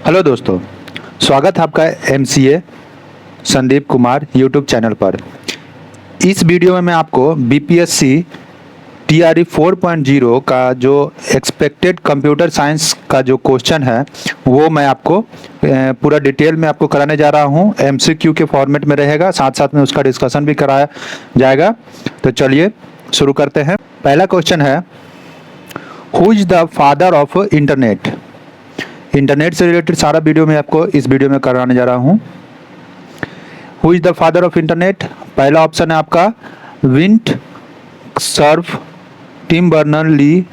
Hello दोस्तों, स्वागत है आपका MCA Sandeep Kumar YouTube channel पर। इस वीडियो में मैं आपको बीपीएससी टीआरई 4.0 का जो एक्सपेक्टेड कंप्यूटर साइंस का जो क्वेश्चन है वो मैं आपको पूरा डिटेल में आपको कराने जा रहा हूं। एमसीक्यू के फॉर्मेट में रहेगा, साथ साथ में उसका डिस्कशन भी कराया जाएगा। तो चलिए शुरू करते हैं। पहला क्वेश्चन है, who is the father of internet. Internet से रिलेटेड सारा वीडियो मैं आपको इस वीडियो में कराने जा रहा हूं। Who is the father of internet. पहला ऑप्शन है आपका Vint Cerf, Tim Berner Lee,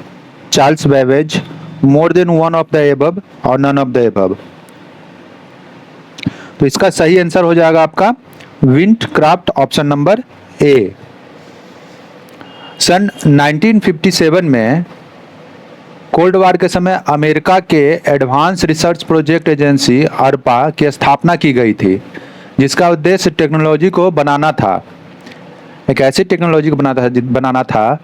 Charles Babbage, more than one of the above और नन ऑफ द एबव। तो इसका सही आंसर हो जाएगा आपका Vint Cerf, option number A. सन 1957 में कोल्ड वार के समय अमेरिका के advance research project agency Arpa की स्थापना की गई थी, जिसका उद्देश्य टेक्नोलॉजी को बनाना था। एक ऐसी टेक्नोलॉजी को बनाना था।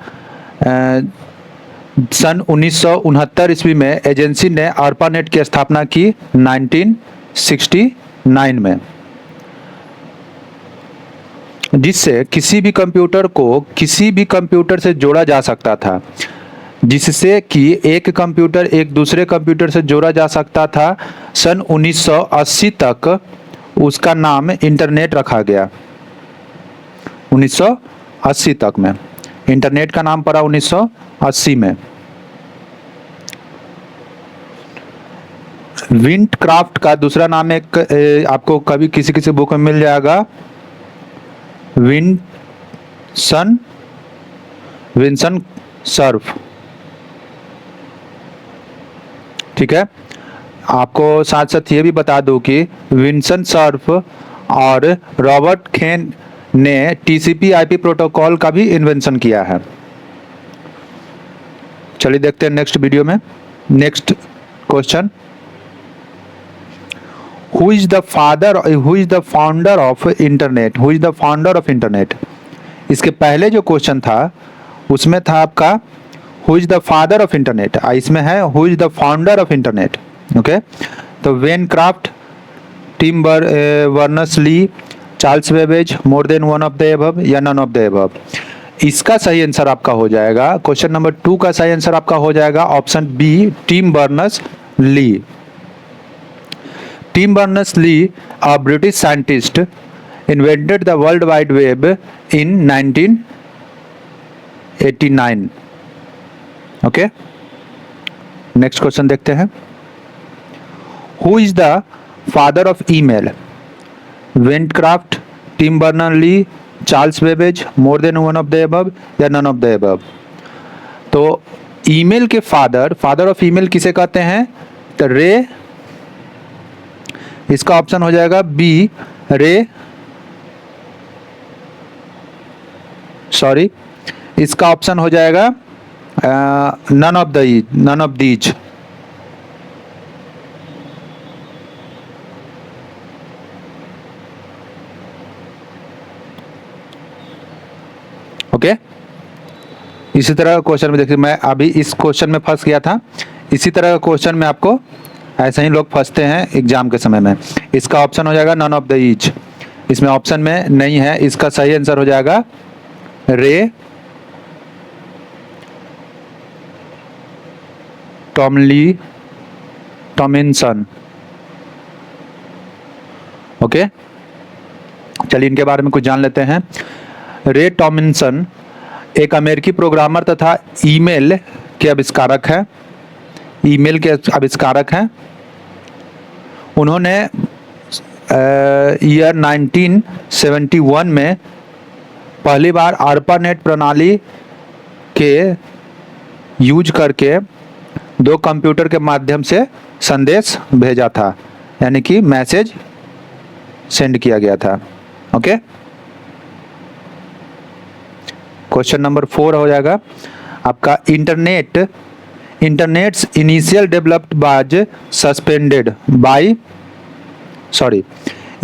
सन 1969 ईस्वी में एजेंसी ने अर्पानेट की स्थापना की 1969 में, जिससे किसी भी कंप्यूटर को किसी भी कंप्यूटर से जोड़ा जा सकता था, जिससे कि एक कंप्यूटर एक दूसरे कंप्यूटर से जोड़ा जा सकता था। सन 1980 तक उसका नाम इंटरनेट रखा गया। 1980 तक में इंटरनेट का नाम पड़ा 1980 में। विंट क्राफ्ट का दूसरा नाम एक आपको कभी किसी किसी बुक में मिल जाएगा, विंसन सर्फ। ठीक है, आपको साथ साथ ये भी बता दूं कि विंसन सर्फ और रॉबर्ट खेन ने टीसीपी आईपी प्रोटोकॉल का भी इन्वेंशन किया है। चलिए देखते हैं नेक्स्ट वीडियो में। Next question, who is the founder of internet. Who is the founder of internet. इसके पहले जो क्वेश्चन था उसमें था आपका who is the father of internet, इसमें है who is the founder of internet. Okay, तो Vint Cerf, Tim Berners Lee, Charles Babbage, more than one of the above या नन ऑफ द एबव। इसका सही आंसर आपका हो जाएगा, question number 2 का सही आंसर आपका हो जाएगा option B, Tim Berners Lee. Tim Berners Lee, a British scientist, invented the world wide web in 1989। Okay, next question देखते हैं। Who is the father of email. Vint Cerf, Tim Berner Lee, Charles Babbage, more than one of the above या none of the above. तो email के father of email किसे कहते हैं, तो रे। इसका ऑप्शन हो जाएगा बी, रे। सॉरी, इसका ऑप्शन हो जाएगा नन ऑफ दीज। ओके, इसी तरह का क्वेश्चन में देखिए, मैं अभी इस क्वेश्चन में फंस गया था। इसी तरह का क्वेश्चन में आपको ऐसे ही लोग फंसते हैं एग्जाम के समय में। इसका ऑप्शन हो जाएगा नन ऑफ द ईच। इसमें ऑप्शन में नहीं है, इसका सही आंसर हो जाएगा रे टॉमिन्सन। ओके, चलिए इनके बारे में कुछ जान लेते हैं। रे टॉमिन्सन एक अमेरिकी प्रोग्रामर तथा ईमेल के आविष्कारक हैं। उन्होंने ईयर 1971 में पहली बार आर्पानेट प्रणाली के यूज करके 2 कंप्यूटर के माध्यम से संदेश भेजा था, यानी कि मैसेज सेंड किया गया था। ओके, क्वेश्चन नंबर 4 हो जाएगा आपका इंटरनेट्स इनिशियल डेवलप्ड बाज suspended bye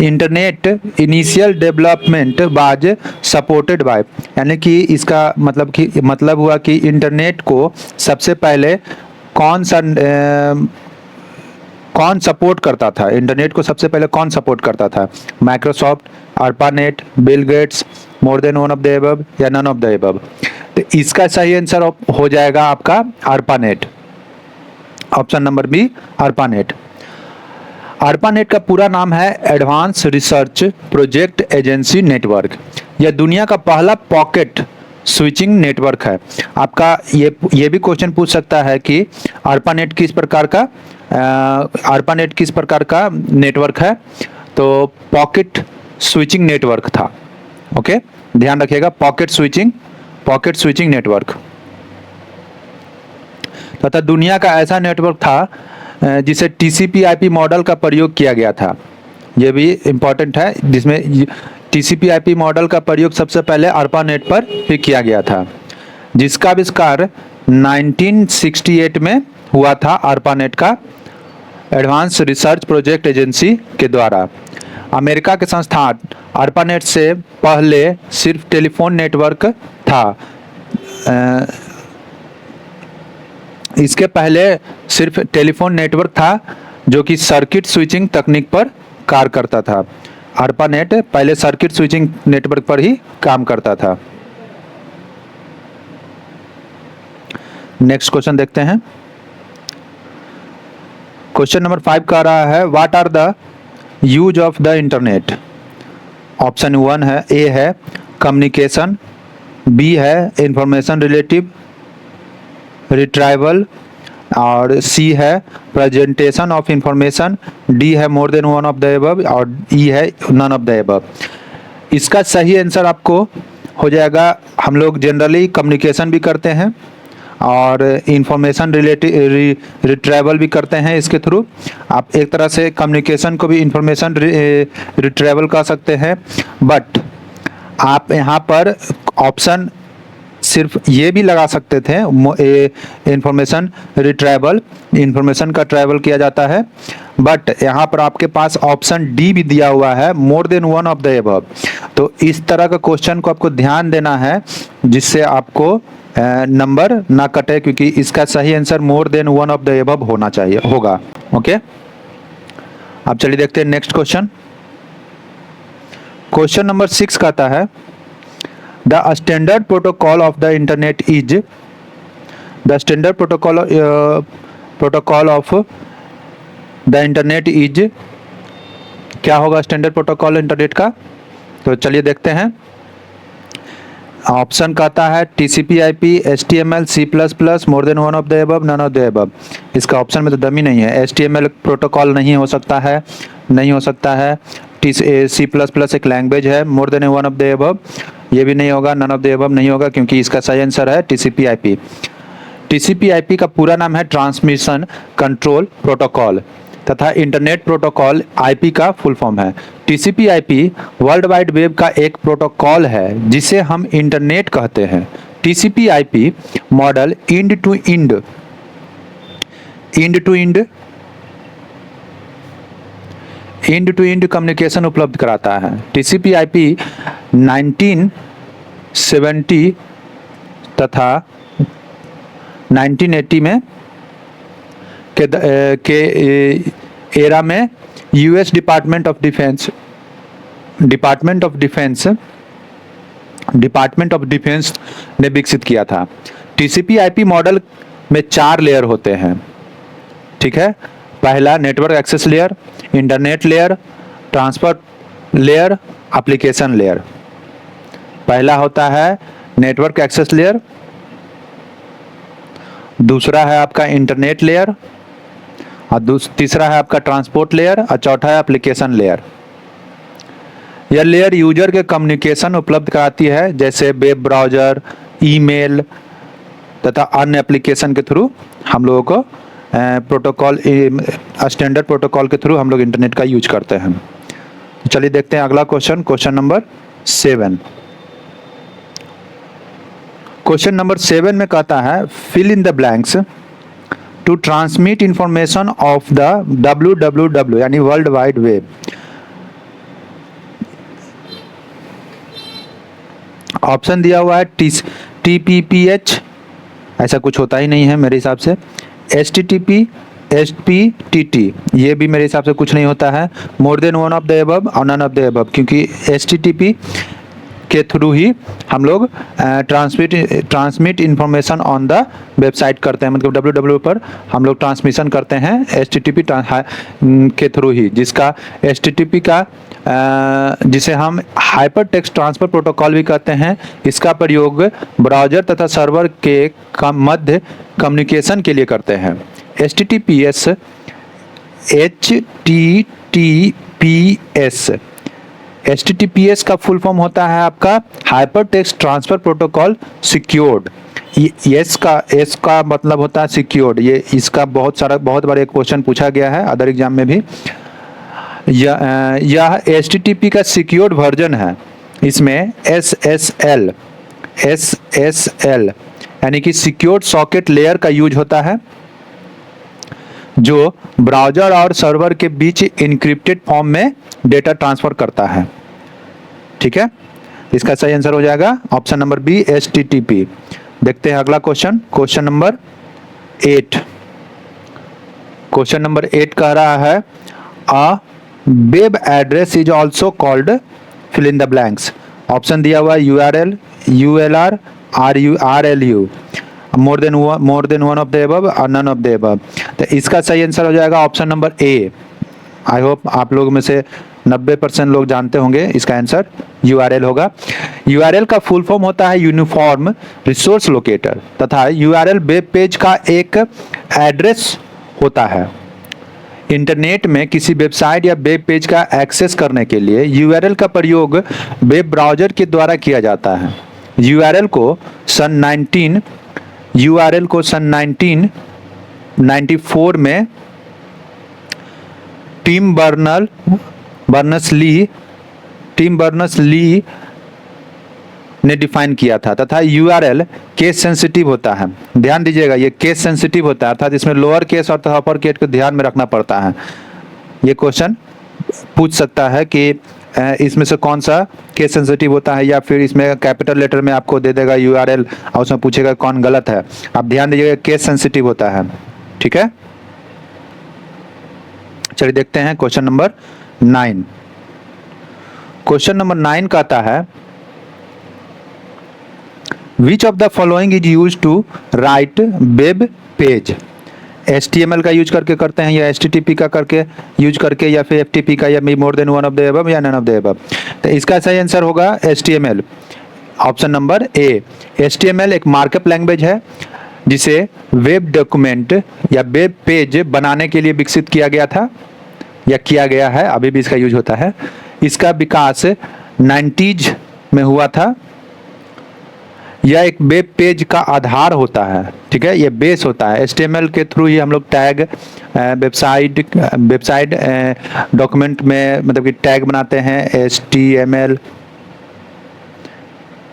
internet initial development बाज सपोर्टेड बाय, यानी कि इसका मतलब हुआ कि इंटरनेट को सबसे पहले कौन सा कौन सपोर्ट करता था, इंटरनेट को सबसे पहले कौन सपोर्ट करता था? Microsoft, ARPANET, Bill Gates, more than one of the above या नन ऑफ द एबव? तो इसका सही आंसर हो जाएगा आपका ARPANET, option number B ARPANET। ARPANET का पूरा नाम है advance research project agency network. यह दुनिया का पहला पॉकेट स्विचिंग नेटवर्क है। आपका ये भी क्वेश्चन पूछ सकता है कि ARPANET किस प्रकार का नेटवर्क है? तो पॉकेट स्विचिंग नेटवर्क था। ओके, ध्यान रखिएगा, पॉकेट स्विचिंग नेटवर्क तथा दुनिया का ऐसा नेटवर्क था जिसे TCP/IP मॉडल का प्रयोग किया गया था। यह भी इम्पोर्टेंट है, जिसमें TCP/IP मॉडल का प्रयोग सबसे पहले ARPANET पर ही किया गया था, जिसका आविष्कार 1968 में हुआ था ARPANET का एडवांस रिसर्च प्रोजेक्ट एजेंसी के द्वारा। अमेरिका के संस्थान ARPANET से पहले सिर्फ टेलीफोन नेटवर्क था। इसके पहले सिर्फ टेलीफोन नेटवर्क था जो कि सर्किट स्विचिंग तकनीक पर कार्य करता था। ARPANET पहले सर्किट स्विचिंग नेटवर्क पर ही काम करता था। नेक्स्ट क्वेश्चन देखते हैं। क्वेश्चन नंबर 5 कह रहा है what are the use of the internet? Option 1 है, ए है कम्युनिकेशन, बी है इंफॉर्मेशन रिलेटिव रिट्राइवल, और सी है प्रेजेंटेशन ऑफ इंफॉर्मेशन, डी है more than one of the above, और ई है नन ऑफ द एबव। इसका सही आंसर आपको हो जाएगा, हम लोग जनरली कम्युनिकेशन भी करते हैं और इंफॉर्मेशन रिट्राइवल भी करते हैं। इसके थ्रू आप एक तरह से कम्युनिकेशन को भी इंफॉर्मेशन रिट्राइवल कर सकते हैं, बट आप यहाँ पर ऑप्शन सिर्फ ये भी लगा सकते थे, इंफॉर्मेशन रिट्राइवल, इंफॉर्मेशन का ट्रैवल किया जाता है, बट यहाँ पर आपके पास ऑप्शन डी भी दिया हुआ है more than one of the above. तो इस तरह का क्वेश्चन को आपको ध्यान देना है जिससे आपको नंबर ना कटे, क्योंकि इसका सही answer more than one of the above होना चाहिए होगा। ओके, अब चलिए देखते हैं नेक्स्ट क्वेश्चन। क्वेश्चन नंबर 6 कहता है the standard protocol of the internet is, the standard protocol of the internet is, क्या होगा स्टैंडर्ड प्रोटोकॉल इंटरनेट का? तो चलिए देखते हैं। ऑप्शन कहता है TCP/IP, HTML, C++, more than one of the above, none of the above. इसका ऑप्शन में तो दम ही नहीं है। HTML प्रोटोकॉल नहीं हो सकता है, नहीं हो सकता है। C++ एक लैंग्वेज है, more than one of the above ये भी नहीं होगा, नन ऑफ द एबव नहीं होगा, क्योंकि इसका सही आंसर है TCP/IP। TCP/IP का पूरा नाम है ट्रांसमिशन कंट्रोल प्रोटोकॉल तथा इंटरनेट प्रोटोकॉल IP का फुल फॉर्म है। TCP/IP वर्ल्ड वाइड वेब का एक प्रोटोकॉल है जिसे हम इंटरनेट कहते हैं। TCP/IP model end to end communication उपलब्ध कराता है। TCP/IP 1970 तथा 1980 में के एरा में US डिपार्टमेंट ऑफ डिफेंस ने विकसित किया था। TCP/IP मॉडल में 4 लेयर होते हैं, ठीक है। पहला network access layer, internet layer, transfer layer, application layer. पहला होता है नेटवर्क एक्सेस लेयर, दूसरा है आपका इंटरनेट लेयर, और तीसरा है आपका ट्रांसपोर्ट लेयर, और चौथा है एप्लीकेशन लेयर। यह लेयर यूजर के कम्युनिकेशन उपलब्ध कराती है, जैसे वेब ब्राउजर, ईमेल तथा अन्य एप्लीकेशन के थ्रू हम लोगों को प्रोटोकॉल, स्टैंडर्ड प्रोटोकॉल के थ्रू हम लोग इंटरनेट का यूज करते हैं। चलिए देखते हैं अगला question, question number 7। Question number 7 में कहता है fill in the blanks to transmit information of the WWW यानी वर्ल्ड वाइड वेब। ऑप्शन दिया हुआ है TPPH, ऐसा कुछ होता ही नहीं है मेरे हिसाब से, HTTP, HTTP ये भी मेरे हिसाब से कुछ नहीं होता है, more than one of the above और नन ऑफ द एबव, क्योंकि HTTP के थ्रू ही हम लोग transmit information on the website करते हैं, मतलब www पर हम लोग ट्रांसमिशन करते हैं HTTP के थ्रू ही, जिसका HTTP का जिसे हम हाइपर टेक्स्ट ट्रांसफर प्रोटोकॉल भी कहते हैं। इसका प्रयोग ब्राउज़र तथा सर्वर के मध्य कम्युनिकेशन के लिए करते हैं। HTTPS का फुल फॉर्म होता है आपका hyper text transfer protocol secured. S का मतलब होता है सिक्योर्ड। ये इसका बहुत बार एक क्वेश्चन पूछा गया है अदर एग्जाम में भी। यह HTTP का सिक्योर्ड वर्जन है। इसमें SSL यानी कि सिक्योर्ड सॉकेट लेयर का यूज होता है, जो ब्राउज़र और सर्वर के बीच इनक्रिप्टेड फॉर्म में डेटा ट्रांसफर करता है। ठीक है, इसका सही आंसर हो जाएगा ऑप्शन नंबर बी HTTP। देखते हैं अगला question, question number 8। Question number 8 कह रहा है a web address is also called fill in the blanks. Option दिया हुआ URL, ULR, RLU, more than one of the above और नन ऑफ द एबव। तो इसका सही आंसर हो जाएगा option number A. I hope आप लोग में से 90% लोग जानते होंगे इसका आंसर URL होगा। URL का फुल फॉर्म होता है यूनिफॉर्म रिसोर्स लोकेटर तथा URL वेब पेज का एक एड्रेस होता है। इंटरनेट में किसी वेबसाइट या वेब पेज का एक्सेस करने के लिए URL का प्रयोग वेब ब्राउज़र के द्वारा किया जाता है। URL को सन 1994 में टिम बर्नर्स-ली ने डिफाइन किया था तथा URL केस सेंसिटिव होता है। ध्यान दीजिएगा, ये केस सेंसिटिव होता है, अर्थात इसमें लोअर केस और अपर केस को ध्यान में रखना पड़ता है। ये क्वेश्चन पूछ सकता है कि इसमें से कौन सा केस सेंसिटिव होता है, या फिर इसमें कैपिटल लेटर में आपको दे देगा URL और उसमें पूछेगा कौन गलत है। आप ध्यान दीजिएगा, केस सेंसिटिव होता है। ठीक है, चलिए देखते हैं क्वेश्चन नंबर 9। क्वेश्चन नंबर 9 कहता है Which of the following is used to write web page? HTML का यूज करके करते हैं, या HTTP का करके यूज करके, या फिर FTP का, या मोर than one of the above, या नन ऑफ द एबव। तो इसका सही आंसर होगा HTML, ऑप्शन नंबर ए। HTML एक मार्कअप लैंग्वेज है जिसे वेब डॉक्यूमेंट या वेब पेज बनाने के लिए विकसित किया गया था या किया गया है, अभी भी इसका यूज होता है। इसका विकास 90s में हुआ था। यह एक वेब पेज का आधार होता है। ठीक है, ये बेस होता है। HTML के थ्रू ही हम लोग टैग वेबसाइट डॉक्यूमेंट में मतलब कि टैग बनाते हैं HTML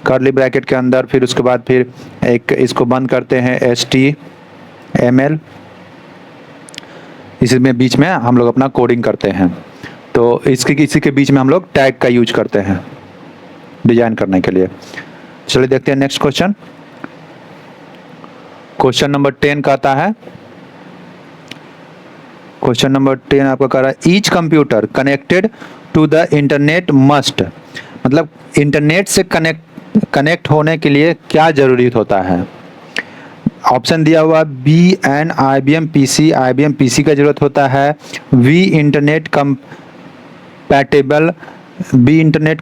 कर्ली ब्रैकेट के अंदर, फिर उसके बाद फिर एक इसको बंद करते हैं HTML, इसमें बीच में हम लोग अपना कोडिंग करते हैं। तो इसी के बीच में हम लोग टैग का यूज करते हैं डिजाइन करने के लिए। चलिए देखते हैं नेक्स्ट क्वेश्चन। क्वेश्चन नंबर 10 कहता है, क्वेश्चन नंबर 10 आपका कह रहा है each computer connected to the internet must, मतलब इंटरनेट से कनेक्ट होने के लिए क्या जरूरी होता है। ऑप्शन दिया हुआ BN IBM PC का जरूरत होता है। V internet compatible, B internet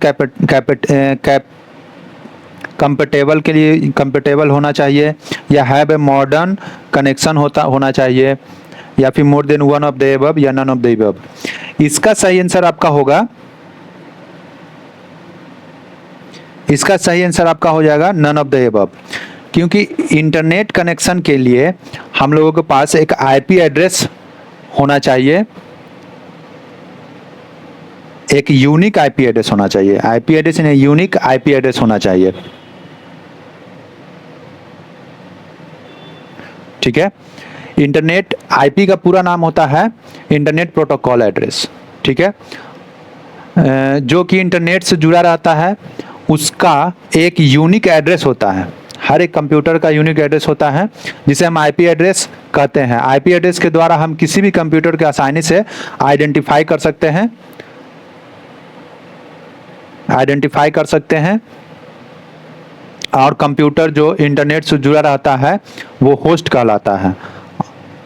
compatible के लिए कंपेटेबल होना चाहिए, या हैव ए मॉडर्न कनेक्शन होना चाहिए, या फिर मोर than one of the above, या नन ऑफ द एबव। इसका सही आंसर आपका होगा, इसका सही आंसर आपका हो जाएगा नन ऑफ द एबव, क्योंकि इंटरनेट कनेक्शन के लिए हम लोगों के पास एक IP एड्रेस होना चाहिए, एक यूनिक IP एड्रेस होना चाहिए। IP एड्रेस यानी यूनिक IP एड्रेस होना चाहिए। ठीक है, इंटरनेट IP का पूरा नाम होता है इंटरनेट प्रोटोकॉल एड्रेस। ठीक है, जो कि इंटरनेट से जुड़ा रहता है, उसका एक यूनिक एड्रेस होता है। हर एक कंप्यूटर का यूनिक एड्रेस होता है जिसे हम IP एड्रेस कहते हैं। आईपी एड्रेस के द्वारा हम किसी भी कंप्यूटर के आसानी से आइडेंटिफाई कर सकते हैं, और कंप्यूटर जो इंटरनेट से जुड़ा रहता है वो होस्ट कहलाता है।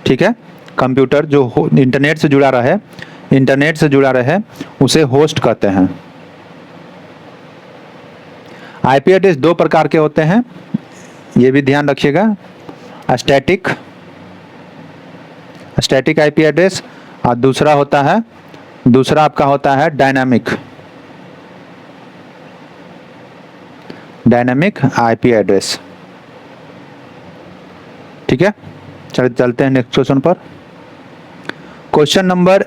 ठीक है, कंप्यूटर जो इंटरनेट से जुड़ा रहे उसे होस्ट कहते हैं। आईपी एड्रेस दो प्रकार के होते हैं, ये भी ध्यान रखिएगा। स्टैटिक आईपी एड्रेस, और दूसरा आपका होता है डायनामिक आईपी एड्रेस। ठीक है, चलते हैं नेक्स्ट क्वेश्चन पर। क्वेश्चन नंबर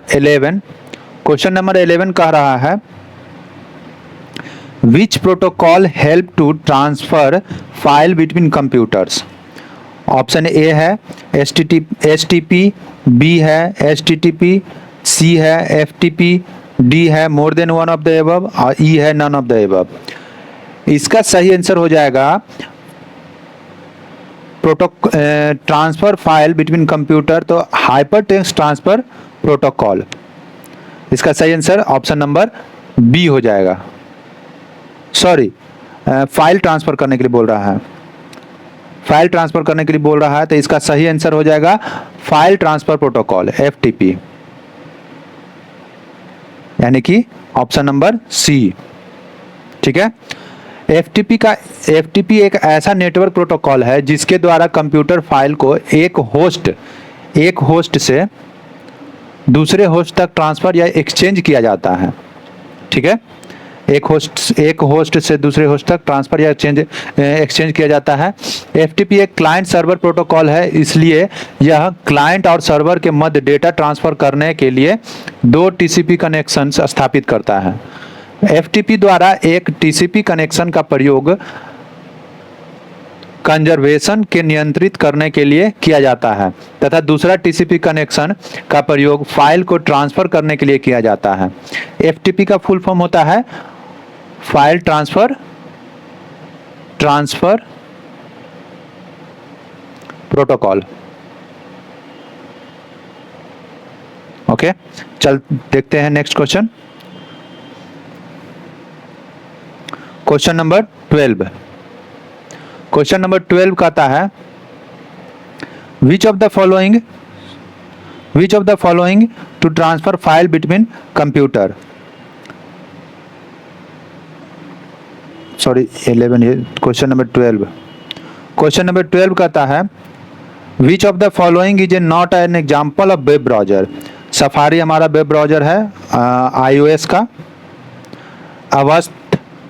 11 कह रहा है which protocol help to transfer file between computers. Option A है HTTP, बी है HTTP, सी है FTP, डी है more than one of the above, और ई है नन ऑफ द एबव। इसका सही आंसर हो जाएगा ट्रांसफर फाइल बिटवीन कंप्यूटर, तो हाइपरटेक्स्ट ट्रांसफर प्रोटोकॉल। इसका सही आंसर ऑप्शन नंबर बी हो जाएगा। सॉरी, फाइल ट्रांसफर करने के लिए बोल रहा है, तो इसका सही आंसर हो जाएगा फाइल ट्रांसफर प्रोटोकॉल FTP, यानी कि ऑप्शन नंबर सी। ठीक है, FTP एक ऐसा नेटवर्क प्रोटोकॉल है जिसके द्वारा कंप्यूटर फाइल को एक होस्ट से दूसरे होस्ट तक ट्रांसफर या एक्सचेंज किया जाता है। ठीक है, एक होस्ट से दूसरे होस्ट तक ट्रांसफर या एक्सचेंज किया जाता है। FTP एक क्लाइंट सर्वर प्रोटोकॉल है, इसलिए यह क्लाइंट और सर्वर के मध्य डेटा ट्रांसफर करने के लिए दो TCP कनेक्शन स्थापित करता है। FTP द्वारा एक TCP कनेक्शन का प्रयोग कंजर्वेशन के नियंत्रित करने के लिए किया जाता है, तथा दूसरा TCP कनेक्शन का प्रयोग फाइल को ट्रांसफर करने के लिए किया जाता है। FTP का फुल फॉर्म होता है फाइल ट्रांसफर प्रोटोकॉल। ओके, चल देखते हैं नेक्स्ट क्वेश्चन। क्वेश्चन नंबर 12 कहता है which of the following to transfer file between computer. Sorry 11 है, क्वेश्चन नंबर 12 कहता है which of the following is not an example of web browser. Safari हमारा web browser है iOS का, अवस्थ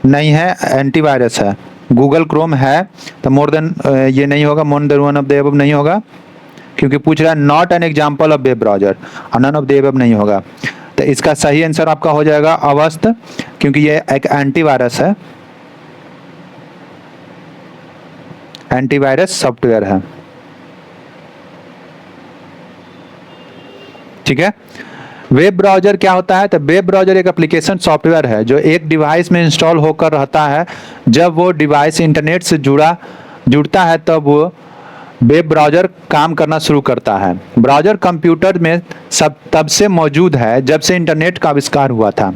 नहीं है, एंटीवायरस है। गूगल क्रोम है, तो मोर देन ये नहीं होगा, मोर than one of the above नहीं होगा, क्योंकि पूछ रहा है not an example of web browser, और नन ऑफ द एबव नहीं होगा। तो इसका सही आंसर आपका हो जाएगा अवस्थ, क्योंकि ये एक एंटीवायरस है, एंटीवायरस सॉफ्टवेयर है। ठीक है, वेब ब्राउजर क्या होता है? तो वेब ब्राउजर एक एप्लीकेशन सॉफ्टवेयर है जो एक डिवाइस में इंस्टॉल होकर रहता है। जब वो डिवाइस इंटरनेट से जुड़ता है तब वो वेब ब्राउजर काम करना शुरू करता है। ब्राउजर कंप्यूटर में तब से मौजूद है जब से इंटरनेट का आविष्कार हुआ था,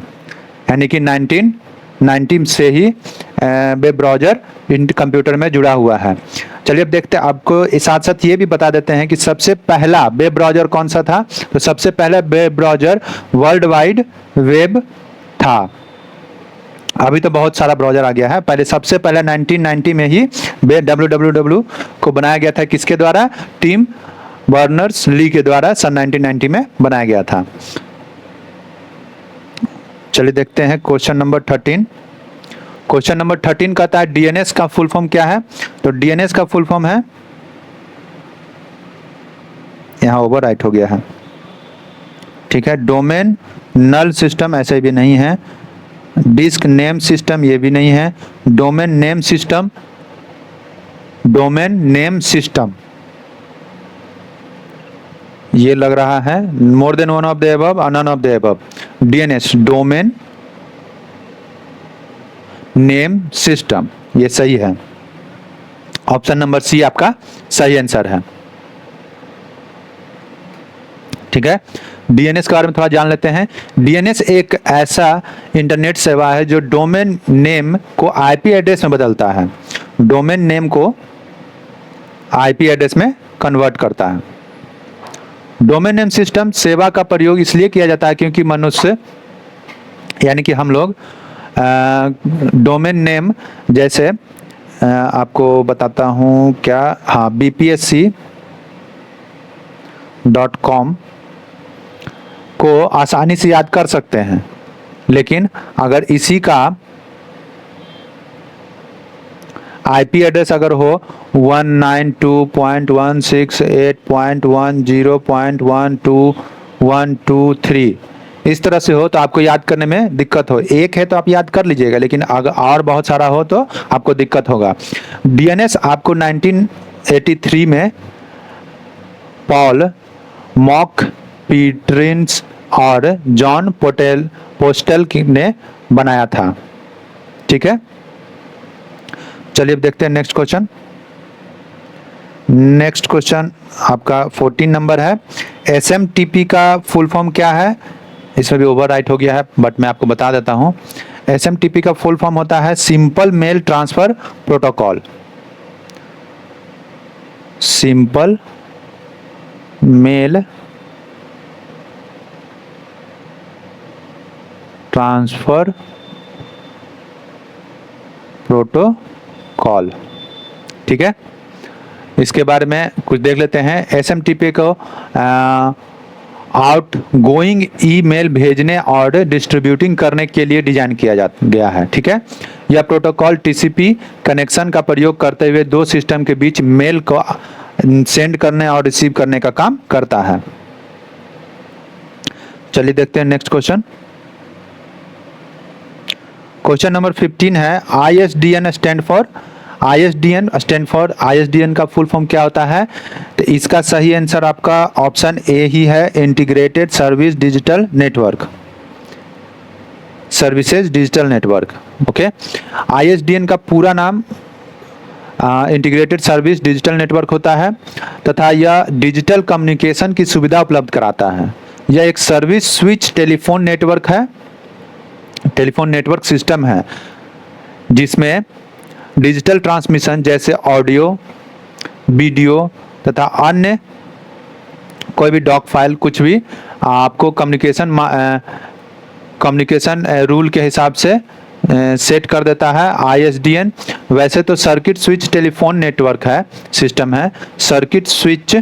यानी कि 1990 से ही वेब ब्राउजर कंप्यूटर में जुड़ा हुआ है। चलिए अब देखते हैं, आपको साथ साथ ये भी बता देते हैं कि सबसे पहला वेब ब्राउजर कौन सा था। तो सबसे पहला web browser world wide web था। अभी तो बहुत सारा ब्राउजर आ गया है, पहले सबसे पहले 1990 में ही www को बनाया गया था। किसके द्वारा? टिम बर्नर्स-ली के द्वारा सन 1990 में बनाया गया था। चलिए देखते हैं क्वेश्चन नंबर 13। क्वेश्चन नंबर 13 कहता है डीएनएस का फुल फॉर्म क्या है। तो डीएनएस का फुल फॉर्म है, यहाँ ओवर राइट हो गया है, ठीक है। डोमेन नल सिस्टम ऐसे भी नहीं है, डिस्क नेम सिस्टम ये भी नहीं है, डोमेन नेम सिस्टम ये लग रहा है, more than one of the above or none of the above. DNS domain name system ये सही है, ऑप्शन नंबर सी आपका सही आंसर है। ठीक है। डीएनएस के बारे में थोड़ा जान लेते हैं। डीएनएस एक ऐसा इंटरनेट सेवा है जो डोमेन नेम को आईपी एड्रेस में बदलता है, डोमेन नेम को आईपी एड्रेस में कन्वर्ट करता है। डोमेन नेम सिस्टम सेवा का प्रयोग इसलिए किया जाता है क्योंकि मनुष्य यानी कि हम लोग डोमेन नेम जैसे आपको बताता हूँ क्या, हाँ, bpsc.com को आसानी से याद कर सकते हैं, लेकिन अगर इसी का आईपी एड्रेस अगर हो 192.168.10.12123 इस तरह से हो तो आपको याद करने में दिक्कत हो। एक है तो आप याद कर लीजिएगा, लेकिन अगर और बहुत सारा हो तो आपको दिक्कत होगा। डीएनएस आपको 1983 में पॉल मॉक पीटरिंस और जॉन पोस्टल ने बनाया था। ठीक है, चलिए अब देखते हैं नेक्स्ट क्वेश्चन। नेक्स्ट क्वेश्चन आपका 14 नंबर है। एसएमटीपी का फुल फॉर्म क्या है? इसमें भी ओवर राइट हो गया है, बट मैं आपको बता देता हूं। एसएमटीपी का फुल फॉर्म होता है simple mail transfer protocol. Simple mail transfer protocol. ठीक है, इसके बारे में कुछ देख लेते हैं। एसएमटीपी को आउट गोइंग ईमेल भेजने और डिस्ट्रीब्यूटिंग करने के लिए डिजाइन किया गया है। ठीक है, यह प्रोटोकॉल टीसीपी कनेक्शन का प्रयोग करते हुए दो सिस्टम के बीच मेल को सेंड करने और रिसीव करने का काम करता है। चलिए देखते हैं नेक्स्ट क्वेश्चन। क्वेश्चन नंबर 15 है। आईएसडीएन स्टैंड फॉर, आईएसडीएन का फुल फॉर्म क्या होता है? तो इसका सही आंसर आपका ऑप्शन ए ही है, integrated service digital network, services digital network. Okay, ISDN का पूरा नाम इंटीग्रेटेड सर्विस डिजिटल नेटवर्क होता है तथा यह डिजिटल कम्युनिकेशन की सुविधा उपलब्ध कराता है। यह एक सर्विस स्विच टेलीफोन नेटवर्क है, टेलीफोन नेटवर्क सिस्टम है जिसमें डिजिटल ट्रांसमिशन जैसे ऑडियो, वीडियो तथा अन्य कोई भी डॉक फाइल कुछ भी आपको कम्युनिकेशन रूल के हिसाब से सेट कर देता है आईएसडीएन। वैसे तो सर्किट स्विच टेलीफोन नेटवर्क है, सिस्टम है, circuit switch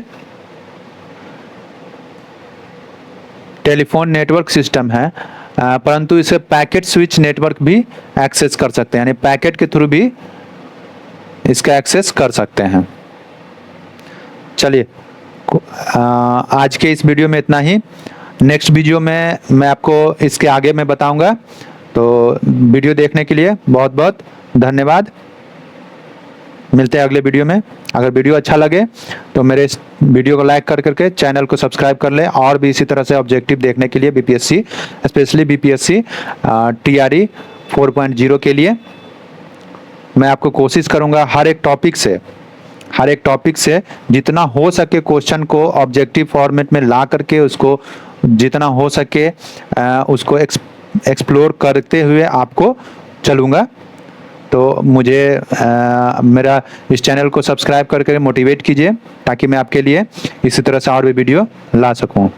telephone network system है, परंतु इसे पैकेट स्विच नेटवर्क भी एक्सेस कर सकते हैं, यानी पैकेट के थ्रू भी इसका एक्सेस कर सकते हैं। चलिए आज के इस वीडियो में इतना ही। नेक्स्ट वीडियो में मैं आपको इसके आगे मैं बताऊंगा। तो वीडियो देखने के लिए बहुत बहुत धन्यवाद। मिलते हैं अगले वीडियो में। अगर वीडियो अच्छा लगे तो मेरे इस वीडियो को लाइक कर करके चैनल को सब्सक्राइब कर लें, और भी इसी तरह से ऑब्जेक्टिव देखने के लिए बीपीएससी, स्पेशली बीपीएससी टीआरई 4.0 के लिए मैं आपको कोशिश करूंगा हर एक टॉपिक से जितना हो सके क्वेश्चन को ऑब्जेक्टिव फॉर्मेट में ला करके उसको जितना हो सके उसको एक्सप्लोर करते हुए आपको चलूँगा। तो मुझे मेरा इस चैनल को सब्सक्राइब करके मोटिवेट कीजिए ताकि मैं आपके लिए इसी तरह से और भी वीडियो ला सकूं।